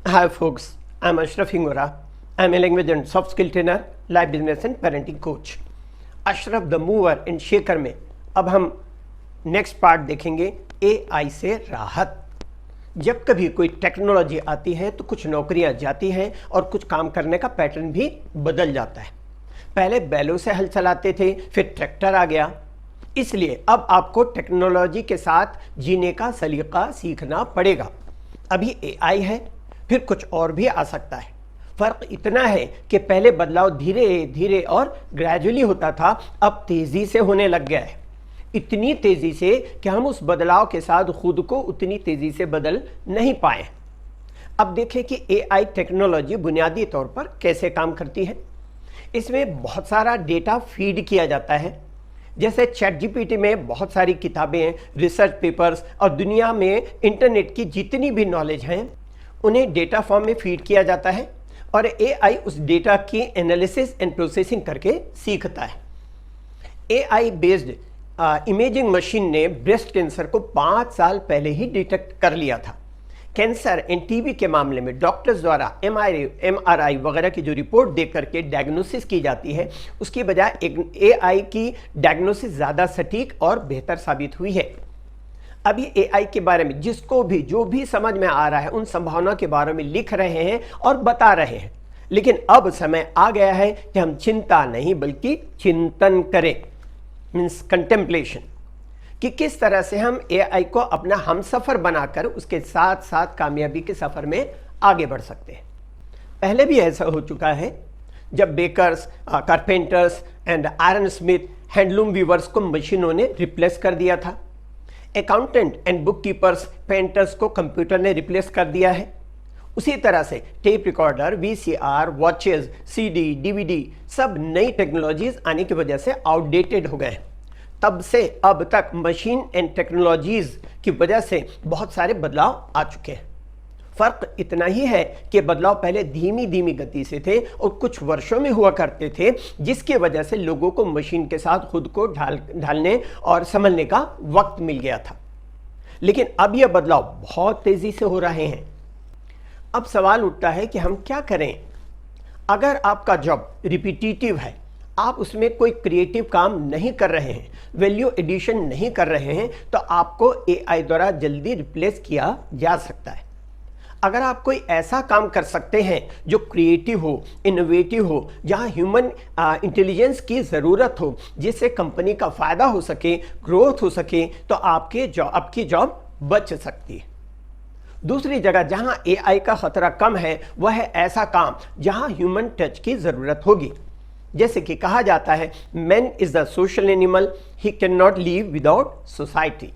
Hi folks, I'm Ashraf Hingora. I'm a language and soft skill trainer, life business and parenting coach. Ashraf the mover and shaker में अब हम next part देखेंगे AI से राहत। जब कभी कोई टेक्नोलॉजी आती है तो कुछ नौकरियां जाती हैं और कुछ काम करने का पैटर्न भी बदल जाता है। पहले बैलों से हल चलाते थे, फिर ट्रैक्टर आ गया। इसलिए अब आपको टेक्नोलॉजी के साथ जीने का सलीका सीखना पड़ेगा। अभी एआई है, फिर कुछ और भी आ सकता है। फर्क इतना है कि पहले बदलाव धीरे धीरे और ग्रेजुअली होता था, अब तेजी से होने लग गया है। इतनी तेजी से कि हम उस बदलाव के साथ खुद को उतनी तेजी से बदल नहीं पाए। अब देखें कि एआई टेक्नोलॉजी बुनियादी तौर पर कैसे काम करती है। इसमें बहुत सारा डेटा फीड किया जाता है। जैसे ChatGPT में बहुत सारी किताबें, रिसर्च पेपर्स और दुनिया में इंटरनेट की जितनी भी नॉलेज हैं उन्हें डेटा फॉर्म में फीड किया जाता है और एआई उस डेटा की एनालिसिस एंड प्रोसेसिंग करके सीखता है। एआई बेस्ड इमेजिंग मशीन ने ब्रेस्ट कैंसर को 5 साल पहले ही डिटेक्ट कर लिया था। कैंसर एंड टीबी के मामले में डॉक्टर्स द्वारा एमआरआई वगैरह की जो रिपोर्ट देख करके डायग्नोसिस की जाती है, उसकी बजाय एआई की डायग्नोसिस ज़्यादा सटीक और बेहतर साबित हुई है। अभी एआई के बारे में जिसको भी जो भी समझ में आ रहा है उन संभावनाओं के बारे में लिख रहे हैं और बता रहे हैं। लेकिन अब समय आ गया है कि हम चिंता नहीं बल्कि चिंतन करें, मीन्स कंटेम्पलेशन, कि किस तरह से हम एआई को अपना हमसफर बनाकर उसके साथ साथ कामयाबी के सफर में आगे बढ़ सकते हैं। पहले भी ऐसा हो चुका है जब bakers, carpenters and iron smith, handloom weavers को मशीनों ने रिप्लेस कर दिया था। Accountant and bookkeepers, painters को कंप्यूटर ने रिप्लेस कर दिया है। उसी तरह से tape recorder, VCR, watches, CD, DVD सब नई टेक्नोलॉजीज आने की वजह से आउटडेटेड हो गए हैं। तब से अब तक मशीन एंड टेक्नोलॉजीज की वजह से बहुत सारे बदलाव आ चुके हैं। फर्क इतना ही है कि बदलाव पहले धीमी धीमी गति से थे और कुछ वर्षों में हुआ करते थे, जिसकी वजह से लोगों को मशीन के साथ खुद को ढालने और संभलने का वक्त मिल गया था। लेकिन अब यह बदलाव बहुत तेजी से हो रहे हैं। अब सवाल उठता है कि हम क्या करें। अगर आपका जॉब रिपीटिटिव है, आप उसमें कोई क्रिएटिव काम नहीं कर रहे हैं, वैल्यू एडिशन नहीं कर रहे हैं, तो आपको एआई द्वारा जल्दी रिप्लेस किया जा सकता है। अगर आप कोई ऐसा काम कर सकते हैं जो क्रिएटिव हो, इनोवेटिव हो, जहां ह्यूमन इंटेलिजेंस की ज़रूरत हो, जिससे कंपनी का फ़ायदा हो सके, ग्रोथ हो सके, तो आपकी जॉब बच सकती है। दूसरी जगह जहां एआई का खतरा कम है वह है ऐसा काम जहां ह्यूमन टच की ज़रूरत होगी। जैसे कि कहा जाता है, man is the social animal, he can not live without society.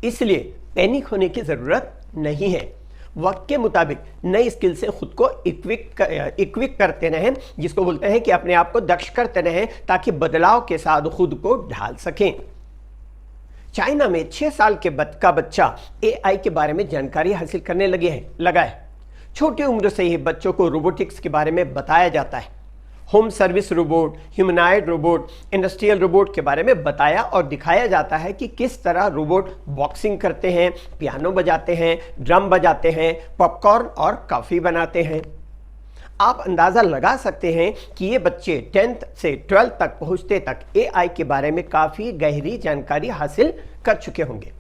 इसलिए पैनिक होने की ज़रूरत नहीं है। वक्त के मुताबिक नई स्किल से खुद को इक्विप करते रहें, जिसको बोलते हैं कि अपने आप को दक्ष करते रहें ताकि बदलाव के साथ खुद को ढाल सकें। चाइना में 6 साल का बच्चा एआई के बारे में जानकारी हासिल करने लगा है। छोटी उम्र से ही बच्चों को रोबोटिक्स के बारे में बताया जाता है। Home service robot, humanoid robot, industrial robot के बारे में बताया और दिखाया जाता है कि किस तरह रोबोट बॉक्सिंग करते हैं, पियानो बजाते हैं, ड्रम बजाते हैं, पॉपकॉर्न और कॉफ़ी बनाते हैं। आप अंदाज़ा लगा सकते हैं कि ये बच्चे 10th से 12th तक पहुँचते तक एआई के बारे में काफ़ी गहरी जानकारी हासिल कर चुके होंगे।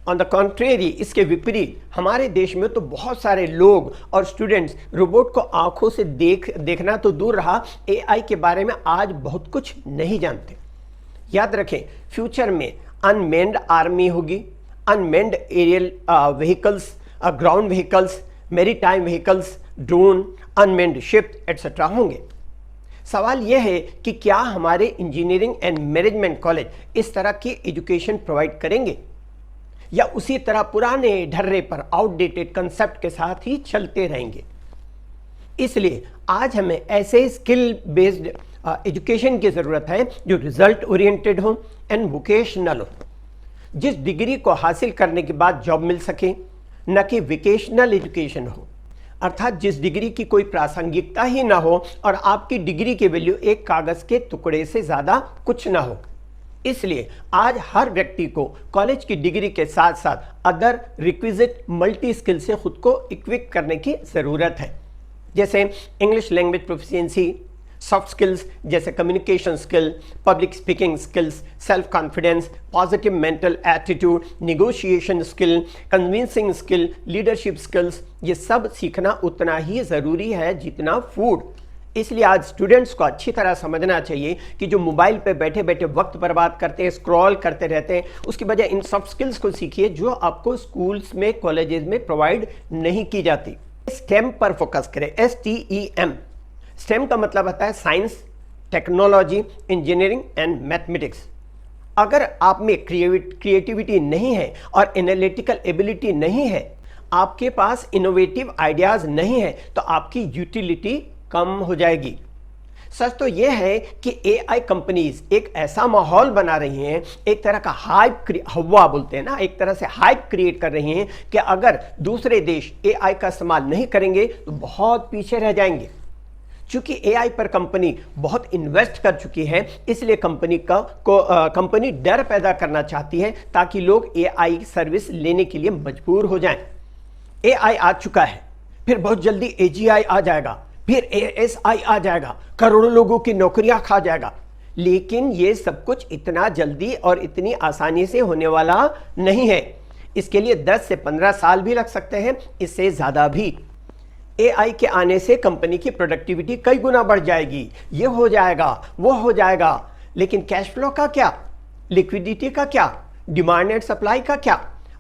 ऑन द कॉन्ट्रेरी, इसके विपरीत हमारे देश में तो बहुत सारे लोग और स्टूडेंट्स रोबोट को आंखों से देखना तो दूर रहा, एआई के बारे में आज बहुत कुछ नहीं जानते। याद रखें, फ्यूचर में अनमेन्ड आर्मी होगी, unmanned aerial vehicles, ground vehicles, maritime vehicles, drone, unmanned ship etcetera होंगे। सवाल यह है कि क्या हमारे इंजीनियरिंग एंड मैनेजमेंट कॉलेज इस तरह की एजुकेशन प्रोवाइड करेंगे या उसी तरह पुराने ढर्रे पर आउटडेटेड कंसेप्ट के साथ ही चलते रहेंगे। इसलिए आज हमें ऐसे स्किल बेस्ड एजुकेशन की ज़रूरत है जो रिजल्ट ओरिएंटेड हो एंड वोकेशनल हो, जिस डिग्री को हासिल करने के बाद जॉब मिल सके, न कि वोकेशनल एजुकेशन हो, अर्थात जिस डिग्री की कोई प्रासंगिकता ही ना हो और आपकी डिग्री की वैल्यू एक कागज़ के टुकड़े से ज़्यादा कुछ ना हो। इसलिए आज हर व्यक्ति को कॉलेज की डिग्री के साथ साथ अदर रिक्विजिट मल्टी स्किल से खुद को इक्विप करने की ज़रूरत है, जैसे English language proficiency, soft skills जैसे communication skill, public speaking skills, self confidence, positive mental attitude, negotiation skill, convincing skill, leadership skills, ये सब सीखना उतना ही ज़रूरी है जितना फूड। इसलिए आज स्टूडेंट्स को अच्छी तरह समझना चाहिए कि जो मोबाइल पे बैठे बैठे वक्त बर्बाद करते हैं, स्क्रॉल करते रहते हैं, उसकी बजाय इन सॉफ्ट स्किल्स को सीखिए जो आपको स्कूल्स में, कॉलेजेस में प्रोवाइड नहीं की जाती। स्टेम पर फोकस करें, STEM। स्टेम का मतलब होता है science, technology, engineering and mathematics. अगर आप में क्रिएटिविटी नहीं है और एनालिटिकल एबिलिटी नहीं है, आपके पास इनोवेटिव आइडियाज नहीं है, तो आपकी यूटिलिटी कम हो जाएगी। सच तो यह है कि AI कंपनीज एक ऐसा माहौल बना रही हैं, एक तरह का हाइप, हवा बोलते हैं ना, एक तरह से हाइप क्रिएट कर रही हैं कि अगर दूसरे देश AI का इस्तेमाल नहीं करेंगे तो बहुत पीछे रह जाएंगे। चूंकि AI पर कंपनी बहुत इन्वेस्ट कर चुकी है, इसलिए कंपनी डर पैदा करना चाहती है ताकि लोग AI सर्विस लेने के लिए मजबूर हो जाएं। AI आ चुका है, फिर बहुत जल्दी AGI आ जाएगा, फिर ASI आ जाएगा, करोड़ों लोगों की नौकरियां खा जाएगा। लेकिन ये सब कुछ इतना जल्दी और इतनी आसानी से होने वाला नहीं है। इसके लिए 10 से 15 साल भी लग सकते हैं, इससे ज़्यादा भी। AI के आने से कंपनी की प्रोडक्टिविटी कई गुना बढ़ जाएगी, ये हो जाएगा, वो हो जाएगा। लेकिन कैश फ्लो का क्या, लिक्विडिटी का क्या, डिमांड एंड सप्लाई का क्या?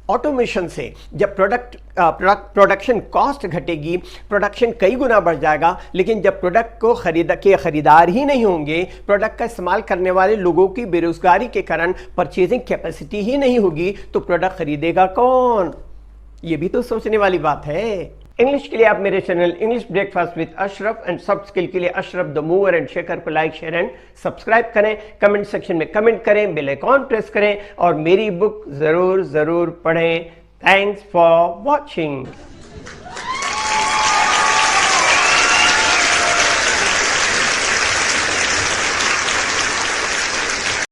ऑटोमेशन से जब प्रोडक्शन कॉस्ट घटेगी, प्रोडक्शन कई गुना बढ़ जाएगा, लेकिन जब प्रोडक्ट को खरीदार ही नहीं होंगे, प्रोडक्ट का इस्तेमाल करने वाले लोगों की बेरोजगारी के कारण परचेजिंग कैपेसिटी ही नहीं होगी, तो प्रोडक्ट खरीदेगा कौन? ये भी तो सोचने वाली बात है। इंग्लिश के लिए आप मेरे channel English breakfast with Ashraf and soft skill के लिए Ashraf the mover and shaker को लाइक, शेयर एंड सब्सक्राइब करें। कमेंट सेक्शन में कमेंट करें, बेल आइकॉन प्रेस करें और मेरी बुक जरूर पढ़ें। Thanks for watching.